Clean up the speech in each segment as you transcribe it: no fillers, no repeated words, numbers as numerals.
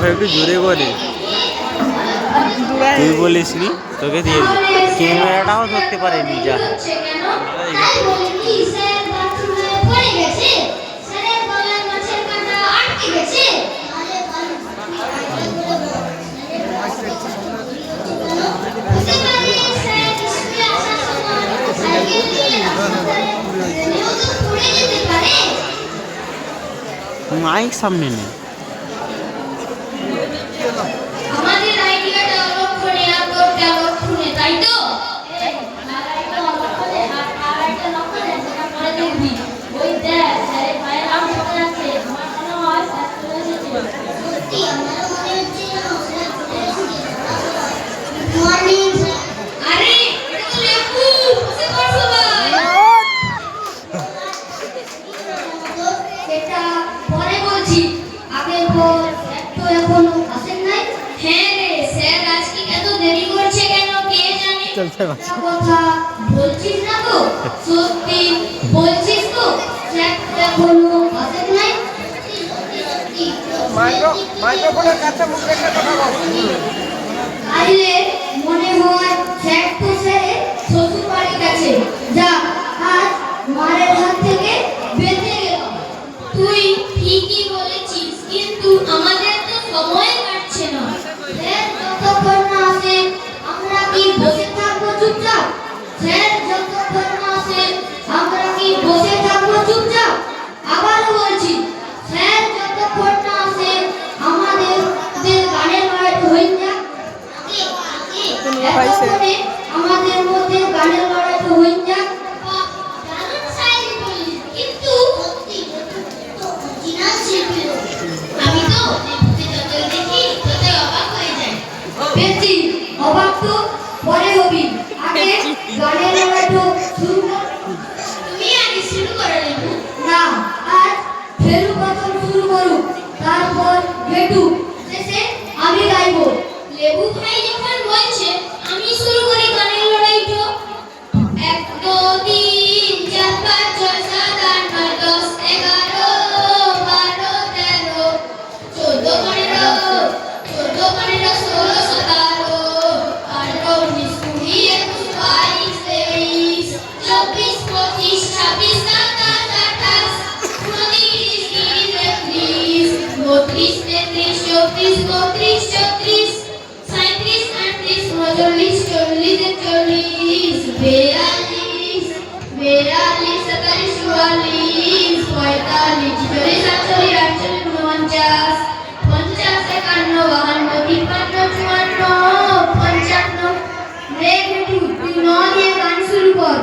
একটু জোরে করে তুই বলিস নি তোকে দিয়ে ক্যামেরাটাও ধরতে পারেনি যা মাইক সামনে নেই আমাদের আইডিয়াটা লক্ষণে আপলোডটা লক্ষণে তাই তো লাগাইটা লক্ষণে লাগাইটা লক্ষণে সেটা পরে দেখবি ওই দেখ আরে পায়ের আম পড়ে আছে আমার মনে হয় স্যার চলে এসেছে সত্যি আমার মনে হচ্ছে যেন স্যার চলে এসেছে মর্নিং আরে এটা তো লেবু বসে পড় সবাই সেটা পরে বলছি আগে বল তো এখনো আসেন নাই হ্যাঁ রে স্যার আজকে এত দেরি করছে কেন কে জানে কথা বলছিস না তো সত্যি বলছিস তো স্যার এখনো আসেন নাই মাইক্রোফোনের কাছে মুখ রেখে কথা বল আরে মনে হয় স্যার তো স্যার শ্বশুর বাড়ি গেছে যা আজ মারের হাত থেকে বেঁচে গেল তুই ঠিকই বলেছিস কিন্তু আমাদের তো সময় কাটছে না স্যার যতক্ষণ না আসে আমরা কি বসে থাকবো চুপচাপ স্যার যতক্ষণ না আসে আমরা কি বসে থাকবো চুপচাপ আবারও বলছি স্যার যতক্ষণ না আসে আমাদের গানের লড়াই হয়ে যাক এতক্ষণে আমাদের মধ্যে গানের লড়াই হয়ে যাক দারুণ সাইজ বলিস কিন্তু আমি তো নেপুকে যত দেখি তত অবাক হয়ে যাই বেশি অবাক তো পরে হবি আগে গানের লড়াইটা শুরু কর তুমি আগে শুরু করো লেবু না আজ ফেরু প্রথম শুরু করুক তারপর বেটু শেষে আমি গাইবো লেবু ভাই যখন বলছে আমি শুরু করি গানের লড়াইটা 1 2 3 4 5 6 7 8 9 10 11 12 13 14 15 14 15 16 17 18 19 20 21 22 23 24 25 26 27 28 29 30 31 32 33 34 37 38 39 40 41 42 গান শুরু কর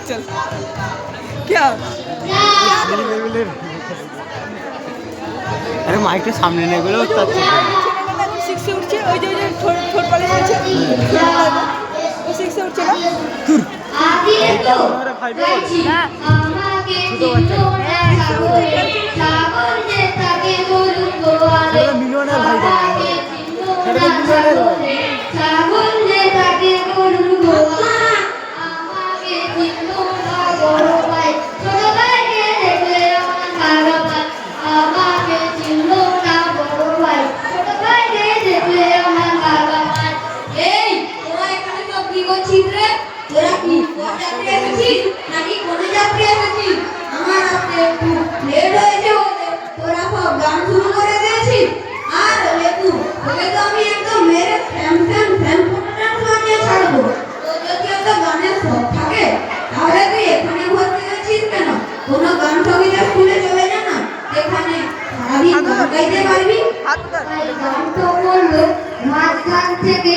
चल क्या अरे माइक सामने नहीं बोले सिक्स उठছে ওই যে ঠোঁট পালে যাচ্ছে ও সিক্স উঠছে না আগে তো গাইছি আমাকে চিনো না সাগর যে তাকে বলুন গোয়ালে মিলিয়নের ভাই সাগর যে তাকে বলুন গোয়ালে আমাকে চিনো না বড় ভাই ছোট ভাইকে দেখলে আমার খারাপ পায় আমাকে চিনো না বড় ভাই ছোট ভাইকে দেখলে আমার খারাপ পায় এই তোরা এখানে সব কি করছিস রে তোরা কি যাত্রী এসেছিস নাকি কোনে যাত্রী এসেছিস আমার আসতে একটু লেট হয়েছে বলে তোরা সব গান শুরু করে দিয়েছিস আর লেটু তোকে তো আমি একদম মেরে ফ্যান ফোটাটা বানিয়ে ছাড়বো তোর যদি একটা গানের শখ থাকে তাহলে তুই এখানে ভর্তি হয়েছিস কেন কোনো গান সঙ্গীতে স্কুলে চলে যা না এখানে সারাদিন গান গাইতে পারবি গান তো বললো মাঝখান থেকে